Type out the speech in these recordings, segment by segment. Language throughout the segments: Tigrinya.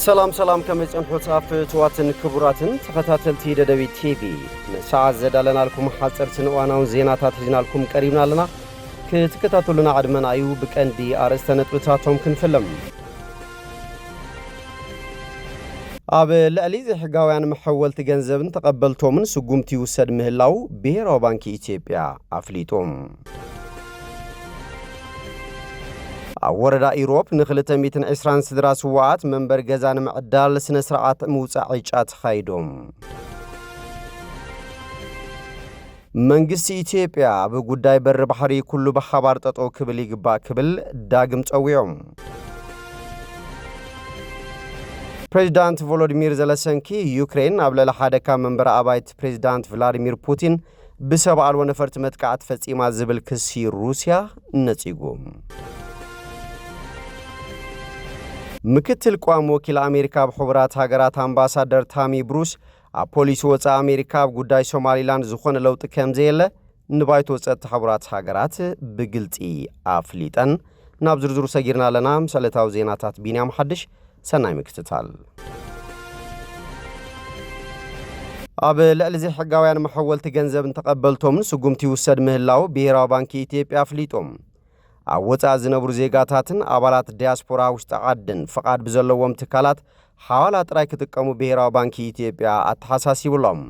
ሰላም ከመጽንሑ ጻፍቷትን ክቡራትን ተኸታተልቲ ደደቢት ቲቪ ሰዓት ዘዳለናልኩም ሓጸርት ንዋናውን ዜናታት ሒዝናልኩም ቀሪብናልና ክትከታተሉና ዓድመናዩ ብቀንዲ አርእስተ ነጥብታቶም ክንፍለም ኣብ ልዕሊ ሕጋውያን መሐወልቲ ገንዘብን ተቐበልቶምን ስጉምቲ ይውሰድ ምህላው ብሔራዊ ባንኪ ኢትዮጵያ ኣፍሊጦም ወረዳ ኢሮፕ ን220 ስድራ ስዋዓት መንበር ገዛን ምዕዳል ስነ ስርዓት ምውጻዕ ጫት ኻይዶም መንግስቲ ኢትዮጵያ በጉዳይ በር ባሕሪ ኩሉ በሓባር ጠጦ ክብል ይግባእ ክብል ዳግም ጸዊዖም ፕሬዝዳንት ቮሎዲሚር ዘለንስኪ ዩክሬን ኣብ ልዕሊ ሓደ ካብ መንበር ኣባይት ፕሬዝዳንት ቭላዲሚር ፑቲን ብሰብ ኣልቦ ነፈርቲ መጥቃዕቲ ፈጺማ ዝብል ክሲ ሩስያ ነጺጎም ምክትል ቋም ወኪል አሜሪካ በሕቡራት ሃገራት አምባሳደር ታሚ ብሩስ ኣብ ፖሊስ ወፃ አሜሪካ ጉዳይ ሶማሊላንድ ዝኾነ ለውጥ ከምዘየለ ንባይቶ ወፀት ሕቡራት ሃገራት ብግልጺ ኣፍሊጠን ናብ ዝርዝሩ ሰጊርና ለና ምሰለታው ዜናታት ቢንያም ሓድሽ ሰናይ ምክትታል ኣብ ልዕሊ ሕጋውያን መሐወልቲ ገንዘብን ተቐበልቶምን ስጉምቲ ይውሰድ ምህላው ብሔራዊ ባንኪ ኢትዮጵያ ኣፍሊጦም ኣብ ወፃእ ዝነብሩ ዜጋታትን ኣባላት ዲያስፖራ ውሽጢ ዓድን ፍቃድ ብዘለዎም ትካላት ሓዋላ ጥራይ ክጥቀሙ ብሔራዊ ባንኪ ኢትዮጵያ ኣተሓሳሲብሎም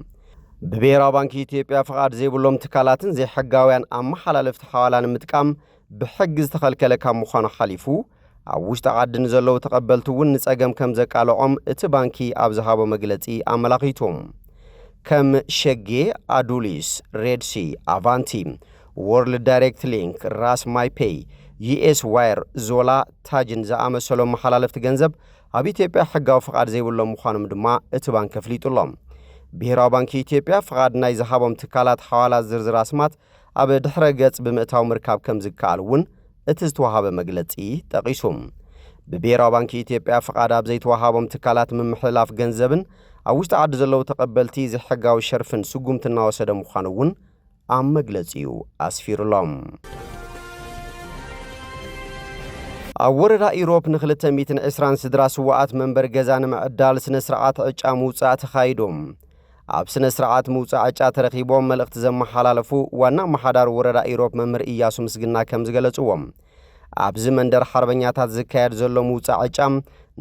ብብሔራዊ ባንኪ ኢትዮጵያ ፍቃድ ዘይብሎም ትካላትን ዘይሕጋውያን ኣመሓላለፍቲ ሓዋላ ንምጥቃም ብሕጊ ዝተኸልከለ ካብ ምዃኑ ሓሊፉ ኣብ ውሽጢ ዓድን ዘለዉ ተቐበልቲ እውን ንጸገም ከም ዘቃልዖም እቲ ባንኪ ኣብ ዝሃቦ መግለጺ ኣመላኺቶም ከም ሸጌ ኣዱሊስ ሬድሲ ኣቫንቲ ወርልድ ዳይሬክት ሊንክ ራስ ማይፔይ ዩኤስ ዋየር ዞላ ታጅን ዝኣመሰሎም መሓላለፍቲ ገንዘብ ኣብ ኢትዮጵያ ሕጋዊ ፍቃድ ዘይብሎም ምዃኖም ድማ እቲ ባንክ ኣፍሊጡሎም ብሔራዊ ባንኪ ኢትዮጵያ ፍቃድ ናይ ዝሃቦም ትካላት ሓዋላት ዝርዝር ኣስማት ኣብ ድሕረ ገጽ ብምእታው ምርካብ ከም ዝከኣል እውን እቲ ዝተዋሃበ መግለጺ ጠቒሱም ብብሔራዊ ባንኪ ኢትዮጵያ ፍቃድ ኣብ ዘይተዋሃቦም ትካላት ምምሕልላፍ ገንዘብን ኣብ ውሽጢ ዓዲ ዘለዉ ተቐበልቲ ዝሕጋዊ ሸርፍን ስጉምቲ እናወሰደ ምዃኑ እውን ኣብ መግለጺኡ ኣስፊሩሎም ኣብ ወረዳ ኢሮፕ ን220 ስድራ ስዋዓት መንበር ገዛ ንምዕዳል ስነ ስርዓት ዕጫ ምውጻእ ተኻይዶም ኣብ ስነ ስርዓት ምውጻእ ዕጫ ተረኺቦም መልእኽቲ ዘመሓላለፉ ዋና መሓዳር ወረዳ ኢሮፕ መምህር ኢያሱ ምስግና ከም ዝገለጽዎም ኣብዚ መንደር ሓርበኛታት ዝካየድ ዘሎ ምውጻእ ዕጫ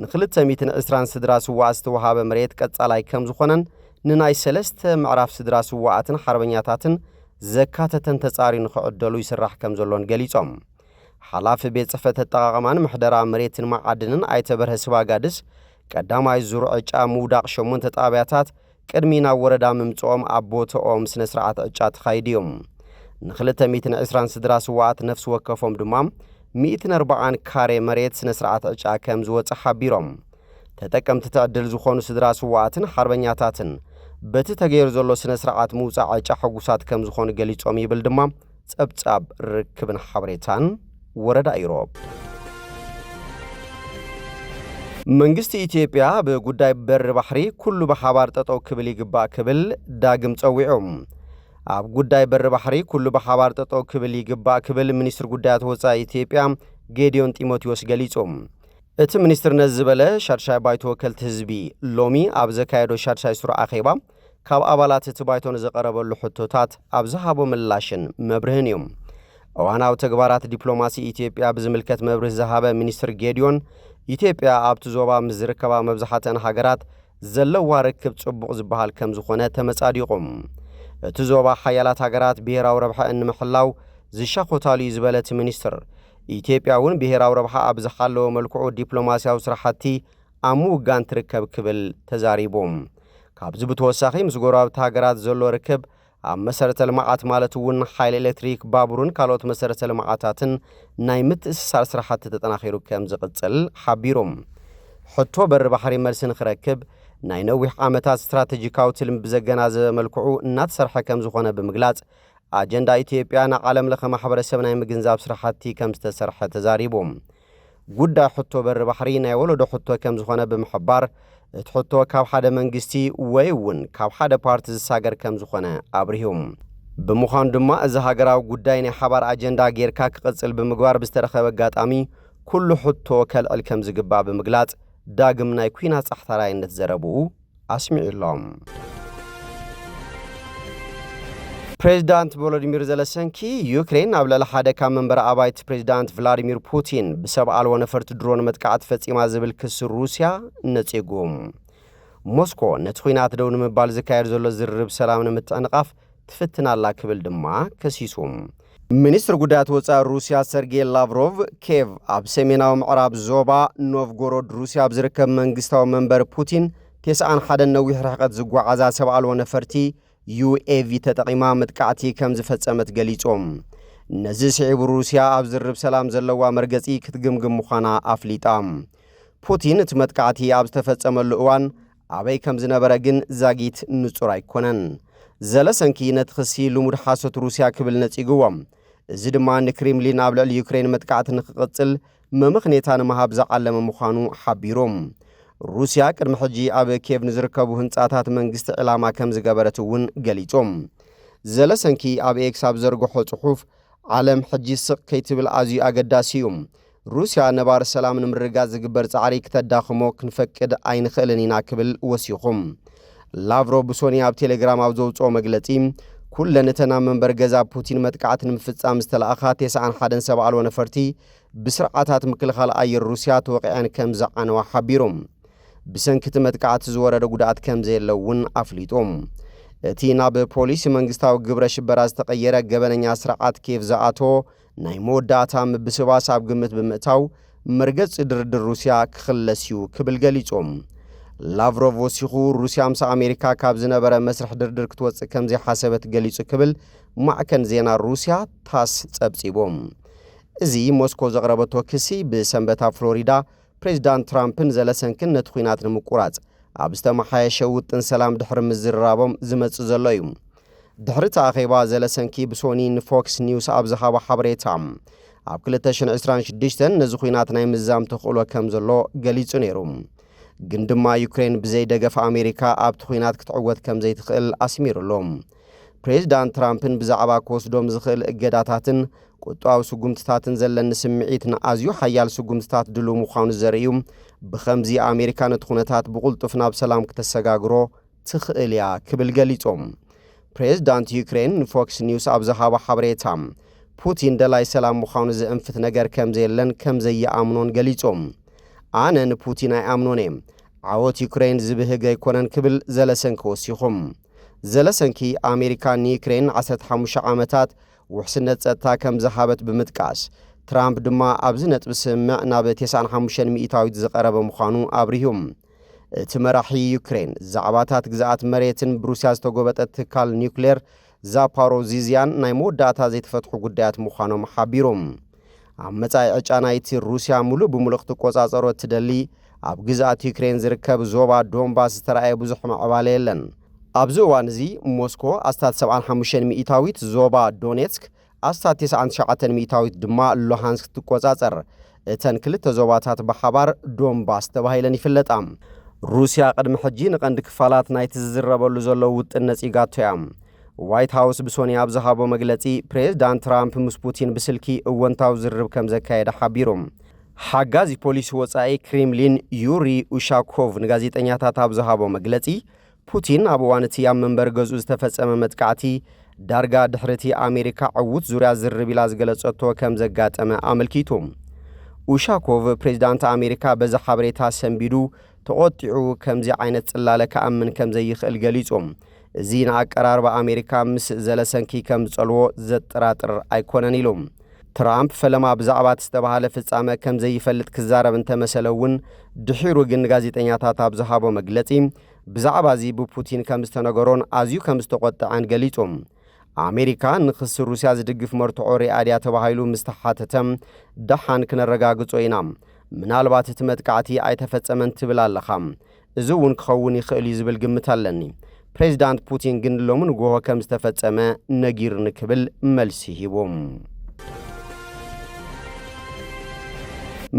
ን220 ስድራ ስዋዓት ዝተዋሃበ መሬት ቀጻላይ ከም ዝኾነን ንናይ 3 ምዕራፍ ስድራ ስዋዓትን ሓርበኛታትን ዘካተተን ተጻሪ ንኽዕደሉ ይስራሕ ከም ዘሎን ገሊጾም ሓላፊ ቤት ጽሕፈት ኣጠቓቕማን ምሕደራ መሬትን ማዓድንን ኣይተበርሀ ስባጋድስ ቀዳማይ ዙር ዕጫ ምውዳቕ 8 ጣብያታት ቅድሚ ናብ ወረዳ ምምጽኦም ኣብ ቦትኦም ስነ ስርዓት ዕጫ ተኻይድዮም ን220 ስድራ ስዋዓት ነፍሲ ወከፎም ድማ 140 ካሬ መሬት ስነ ስርዓት ዕጫ ከም ዝወፅእ ሓቢሮም ተጠቀምቲ ተዕድል ዝኾኑ ስድራ ስዋዓትን ሓርበኛታትን በቲ ተገይሩ ዘሎ ስነ ስርዓት ምውጻእ ዕጫ ሕጉሳት ከም ዝኾኑ ገሊጾም ይብል ድማ ጸብጻብ ርክብን ሓበሬታን ወረዳ ኢሮፕ መንግስቲ ኢትዮጵያ በጉዳይ በር ባሕሪ ኩሉ በሓባር ጠጠው ክብል ይግባእ ክብል ዳግም ጸዊዖም ኣብ ጉዳይ በር ባሕሪ ኩሉ በሓባር ጠጠው ክብል ይግባእ ክብል ሚኒስትር ጉዳያት ወፃኢ ኢትዮጵያ ጌዲዮን ጢሞቴዎስ ገሊጾም እቲ ሚኒስትር ነዝበለ ሻድሻይ ባይቶ ወከልቲ ህዝቢ ሎሚ ኣብ ዘካየዶ ሻድሻይ ሱር ኣኼባ ካብ ኣባላት እቲ ባይቶን ዘቐረበሉ ሕቶታት ኣብ ዝሃቦ ምላሽን መብርህን እዮም እዋናዊ ተግባራት ዲፕሎማሲ ኢትዮጵያ ብዝምልከት መብርህ ዝሃበ ሚኒስትር ጌዲዮን ኢትዮጵያ ኣብቲ ዞባ ምስ ዝርከባ መብዛሕትአን ሃገራት ዘለዋ ርክብ ጽቡቕ ዝበሃል ከም ዝኾነ ተመጻዲቖም እቲ ዞባ ሓያላት ሃገራት ብሔራዊ ረብሓ ንምሕላው ዝሻኾታሉ እዩ ዝበለ እቲ ሚኒስትር ኢትዮጵያ እውን ብሔራዊ ረብሓ ኣብ ዝሓለወ መልክዑ ዲፕሎማስያዊ ስራሕቲ ኣብ ምውጋን ትርከብ ክብል ተዛሪቦም ካብዚ ብተወሳኺ ምስ ጎረባብቲ ሃገራት ዘሎ ርክብ ኣብ መሰረተ ልምዓት ማለት እውን ሓይሊ ኤሌክትሪክ ባቡርን ካልኦት መሰረተ ልምዓታትን ናይ ምትእስሳር ስራሕቲ ተጠናኺሩ ከም ዝቕጽል ሓቢሮም ሕቶ በር ባሕሪ መልሲ ንኽረክብ ናይ ነዊሕ ዓመታት ስትራቴጂካዊ ትልሚ ብዘገናዘበ መልክዑ እናተሰርሐ ከም ዝኾነ ብምግላጽ ኣጀንዳ ኢትዮጵያ ንዓለም ለኸ ማሕበረሰብ ናይ ምግንዛብ ስራሕቲ ከም ዝተሰርሐ ተዛሪቦም ጉዳይ ሕቶ በር ባሕሪ ናይ ወለዶ ሕቶ ከም ዝኾነ ብምሕባር እቲ ሕቶ ካብ ሓደ መንግስቲ ወይ እውን ካብ ሓደ ፓርቲ ዝሳገር ከም ዝኾነ ኣብርሂዎም ብምዃኑ ድማ እዚ ሃገራዊ ጉዳይ ናይ ሓባር ኣጀንዳ ጌርካ ክቕጽል ብምግባር ብዝተረኸበ ኣጋጣሚ ኩሉ ሕቶ ከልዕል ከም ዝግባእ ብምግላጽ ዳግም ናይ ኩናት ጻሕታራይነት ዘረቡ ኣስሚዑሎም ፕሬዝዳንት ቮሎዲሚር ዘለንስኪ ዩክሬን ኣብ ልዕሊ ሓደ ካብ መንበሪ ኣባይቲ ፕሬዝዳንት ቭላዲሚር ፑቲን ብሰብ ኣልቦ ነፈርቲ ድሮን መጥቃዕቲ ፈጺማ ዝብል ክስ ሩስያ ነጺጉም ሞስኮ ነቲ ኩናት ደው ንምባል ዝካየድ ዘሎ ዝርርብ ሰላም ንምትዕንቃፍ ትፍትናላ ክብል ድማ ከሲሱም ሚኒስትር ጉዳያት ወጻኢ ሩስያ ሰርጌይ ላቭሮቭ ኬቭ ኣብ ሰሜናዊ ምዕራብ ዞባ ኖቭጎሮድ ሩስያ ኣብ ዝርከብ መንግስታዊ መንበሪ ፑቲን 91 ነዊሕ ርሕቀት ዝጓዓዛ ሰብ ኣልቦ ነፈርቲ UAV ተጠቂማ መጥቃዕቲ ከም ዝፈጸመት ገሊጾም ነዚ ስዒቡ ሩስያ ኣብ ዝርብ ሰላም ዘለዋ መርገጺ ክትግምግም ምዃና ኣፍሊጣ ፑቲን እቲ መጥቃዕቲ ኣብ ዝተፈጸመሉ እዋን ኣበይ ከም ዝነበረ ግን ዛጊት ንጹር ኣይኮነን ዘለንስኪ ነቲ ክሲ ልሙድ ሓሶት ሩስያ ክብል ነጺግዎም እዚ ድማ ንክሬምሊን ኣብ ልዕሊ ዩክሬን መጥቃዕቲ ንክቕጽል መምኽኔታ ንምሃብ ዝዓለመ ምዃኑ ሓቢሮም ሩስያ ቅድሚ ሕጂ ኣብ ኬቭ ንዝርከቡ ህንጻታት መንግስቲ ዕላማ ከም ዝገበረት እውን ገሊጾም ዘለንስኪ ኣብ ኤክስ ኣብ ዘርግሖ ጽሑፍ ዓለም ሕጂ ስቕ ከይትብል ኣዝዩ ኣገዳሲ እዩ ሩስያ ነባር ሰላም ንምርጋጽ ዝግበር ጻዕሪ ክተዳኽሞ ክንፈቅድ ኣይንኽእልን ኢና ክብል ወሲኹም ላቭሮቭ ብሶኒ ኣብ ቴሌግራም ኣብ ዘውፅኦ መግለጺ ኩለን እተን ኣብ መንበሪ ገዛ ፑቲን መጥቃዕቲ ንምፍጻም ዝተለኣኻ 91 ሰብ ኣልቦ ነፈርቲ ብስርዓታት ምክልኻል ኣየር ሩስያ ተወቂዐን ከም ዝዓነዋ ሓቢሮም ብሰንኪቲ መጥቃዕቲ ዝወረደ ጉድኣት ከም ዘየለውን ኣፍሊጦም እቲ ናብ ፖሊስ መንግስታዊ ግብረ ሽበራ ዝተቐየረ ገበነኛ ስርዓት ኬቭ ዝኣቶ ናይ መወዳእታ ምብስባስ ኣብ ግምት ብምእታው መርገጽ ድርድር ሩስያ ክኽለስ እዩ ክብል ገሊጾም ላቭሮቭ ወሲኹ ሩስያ ምስ ኣሜሪካ ካብ ዝነበረ መስርሕ ድርድር ክትወፅእ ከም ዘይሓሰበት ገሊጹ ክብል ማዕከን ዜና ሩስያ ታስ ጸብጺቦም እዚ ሞስኮ ዘቕረበቶ ክሲ ብሰንበታ ፍሎሪዳ ፕሬዝዳንት ትራምፕን ዘለንስኪን ነቲ ኩናት ንምቁራጽ ኣብ ዝተመሓየሸ ውጥን ሰላም ድሕሪ ምዝርራቦም ዝመጽእ ዘሎ እዩ ድሕሪ እቲ ኣኼባ ዘለንስኪ ብሶኒ ንፎክስ ኒውስ ኣብ ዝሃቦ ሓበሬታ ኣብ 2026 ነዚ ኩናት ናይ ምዛም ተኽእሎ ከም ዘሎ ገሊጹ ነይሩ ግን ድማ ዩክሬን ብዘይደገፍ ኣሜሪካ ኣብቲ ኩናት ክትዕወት ከም ዘይትኽእል ኣስሚሩሎም ፕሬዝዳንት ትራምፕን ብዛዕባ ክወስዶም ዝኽእል እገዳታትን ቁጥባዊ ስጉምትታትን ዘለኒ ስምዒት ንኣዝዩ ሓያል ስጉምትታት ድልው ምዃኑ ዘርእዩ ብኸምዚ ኣሜሪካ ነቲ ኩነታት ብቕልጡፍ ናብ ሰላም ክተሰጋግሮ ትኽእል እያ ክብል ገሊጾም ፕሬዝዳንት ዩክሬን ንፎክስ ኒውስ ኣብ ዝሃቦ ሓበሬታ ፑቲን ደላይ ሰላም ምዃኑ ዘእንፍት ነገር ከም ዘየለን ከም ዘየኣምኖን ገሊጾም ኣነ ንፑቲን ኣይኣምኖን እየ ዓወት ዩክሬን ዝብህግ ኣይኮነን ክብል ዘለንስኪ ወሲኹም ዘለንስኪ ኣሜሪካ ንዩክሬን 15 ዓመታት ውሕስነት ጸጥታ ከም ዝሃበት ብምጥቃስ ትራምፕ ድማ ኣብዚ ነጥቢ ስምዕ ናብ 95 ሚእታዊት ዝቐረበ ምዃኑ ኣብርሂም እቲ መራሒ ዩክሬን ዛዕባታት ግዛኣት መሬትን ብሩስያ ዝተጎበጠት ትካል ኒውክሌር ዛፓሮዚዝያን ናይ መወዳእታ ዘይተፈትሑ ጉዳያት ምዃኖም ሓቢሮም ኣብ መጻኢ ዕጫ ናይቲ ሩስያ ሙሉእ ብምሉእ ክትቆጻጸሮ እትደሊ ኣብ ግዛኣት ዩክሬን ዝርከብ ዞባ ዶንባስ ዝተረኣየ ብዙሕ ምዕባለ የለን ኣብዚ እዋን እዚ ሞስኮ ኣስታት 75 ሚእታዊት ዞባ ዶኔትስክ ኣስታት 99 ሚእታዊት ድማ ሉሃንስክ ትቆጻጸር እተን ክልተ ዞባታት ብሓባር ዶንባስ ተባሂለን ይፍለጣ ሩስያ ቅድሚ ሕጂ ንቐንዲ ክፋላት ናይቲ ዝዝረበሉ ዘሎ ውጥን ነጺጋቶ እያ ዋይት ሃውስ ብሶኒ ኣብ ዝሃቦ መግለጺ ፕሬዝዳንት ትራምፕ ምስ ፑቲን ብስልኪ እወንታዊ ዝርብ ከም ዘካየደ ሓቢሮም ሓጋዚ ፖሊስ ወጻኢ ክሬምሊን ዩሪ ኡሻኮቭ ንጋዜጠኛታት ኣብ ዝሃቦ መግለጺ ፑቲን ኣብ እዋን እቲ ኣብ መንበሪ ገዝኡ ዝተፈጸመ መጥቃዕቲ ዳርጋ ድሕርቲ ኣሜሪካ ዕዉት ዙርያ ዝርብ ኢላ ዝገለጸቶ ከም ዘጋጠመ ኣመልኪቶም ኡሻኮቭ ፕሬዝዳንት ኣሜሪካ በዚ ሓበሬታ ሰንቢዱ ተቖጢዑ ከምዚ ዓይነት ጽላለ ከኣምን ከም ዘይኽእል ገሊጾም እዚ ንኣቀራርባ ኣሜሪካ ምስ ዘለንስኪ ከም ዝጸልዎ ዘጠራጥር ኣይኮነን ኢሎም ትራምፕ ፈለማ ብዛዕባ ዝተባሃለ ፍጻመ ከም ዘይፈልጥ ክዛረብ እንተመሰለ እውን ድሒሩ ግን ጋዜጠኛታት ኣብ ዝሃቦ መግለጺ ብዛዕባ እዚ ብፑቲን ከም ዝተነገሮን ኣዝዩ ከም ዝተቖጥዐን ገሊጾም ኣሜሪካ ንክስ ሩስያ ዝድግፍ መርትዖ ሪኣድያ ተባሂሉ ምስተሓተተም ደሓን ክነረጋግጾ ኢና ምናልባት እቲ መጥቃዕቲ ኣይተፈጸመን ትብል ኣለኻ እዚ እውን ክኸውን ይኽእል እዩ ዝብል ግምት ኣለኒ ፕሬዝዳንት ፑቲን ግን ሎምን ጎሆ ከም ዝተፈጸመ ነጊርኒ ክብል መልሲ ሂቦም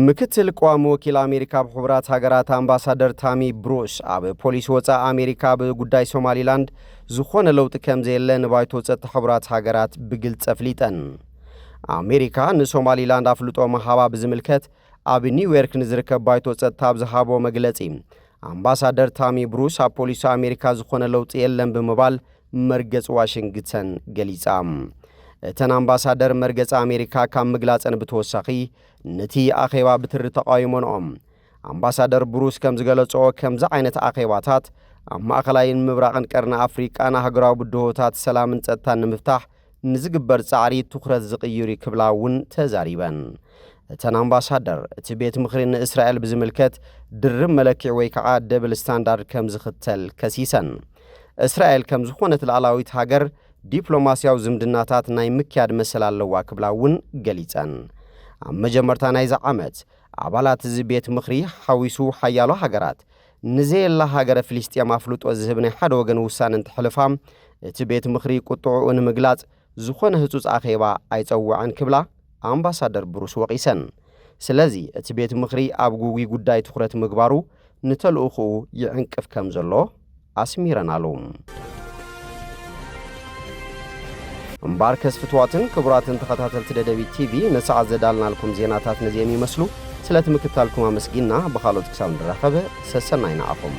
ምክትል ቋሚ ወኪል ኣሜሪካ ብሕቡራት ሃገራት ኣምባሳደር ታሚ ብሩስ ኣብ ፖሊስ ወጻኢ ኣሜሪካ ብጉዳይ ሶማሊላንድ ዝኾነ ለውጢ ከም ዘየለ ንባይቶ ጸጥታ ሕቡራት ሃገራት ብግልጽ ኣፍሊጠን ኣሜሪካ ንሶማሊላንድ ኣፍልጦ መሃባ ብዝምልከት ኣብ ኒውዮርክ ንዝርከብ ባይቶ ጸጥታ ብዝሃቦ መግለጺ ኣምባሳደር ታሚ ብሩስ ኣብ ፖሊስ ኣሜሪካ ዝኾነ ለውጢ የለን ብምባል መርገጽ ዋሽንግተን ገሊጻ እተን ኣምባሳደር መርገጽ ኣሜሪካ ካብ ምግላጸን ብተወሳኺ ነቲ ኣኼባ ብትሪ ተቃዊሞንኦም ኣምባሳደር ብሩስ ከም ዝገለጾ ከምዚ ዓይነት ኣኼባታት ኣብ ማእኸላይን ምብራቕን ቀርኒ ኣፍሪቃን ሃገራዊ ብድሆታት ሰላምን ጸጥታን ንምፍታሕ ንዝግበር ጻዕሪ ትኩረት ዝቕይሩ ክብላ እውን ተዛሪበን እተን ኣምባሳደር እቲ ቤት ምኽሪ ንእስራኤል ብዝምልከት ድርብ መለክዕ ወይ ከዓ ደብል ስታንዳርድ ከም ዝኽተል ከሲሰን እስራኤል ከም ዝኾነት ላዕላዊት ሃገር ዲፕሎማስያዊ ዝምድናታት ናይ ምክያድ መሰል ኣለዋ ክብላ እውን ገሊጸን ኣብ መጀመርታ ናይዚ ዓመት ኣባላት እዚ ቤት ምኽሪ ሓዊሱ ሓያሎ ሃገራት ንዘየላ ሃገረ ፍልስጥኤም ኣፍልጦ ዝህብ ናይ ሓደ ወገን ውሳነ እንትሕልፋ እቲ ቤት ምኽሪ ቁጥዑኡ ንምግላጽ ዝኾነ ህጹጽ ኣኼባ ኣይጸውዐን ክብላ ኣምባሳደር ብሩስ ወቒሰን ስለዚ እቲ ቤት ምኽሪ ኣብ ጉጉይ ጉዳይ ትኩረት ምግባሩ ንተልእኹኡ ይዕንቅፍ ከም ዘሎ ኣስሚረናሉ እምባር ከስፍትዋትን ክቡራትን ተኸታተልቲ ደደቢት ቲቪ ነሰዓት ዘዳልናልኩም ዜናታት ነዚኦም ይመስሉ ስለ ትምክታልኩም ኣመስጊና ብኻልኦት ክሳብ ንራኸበ ሰሰናይ ንዓኹም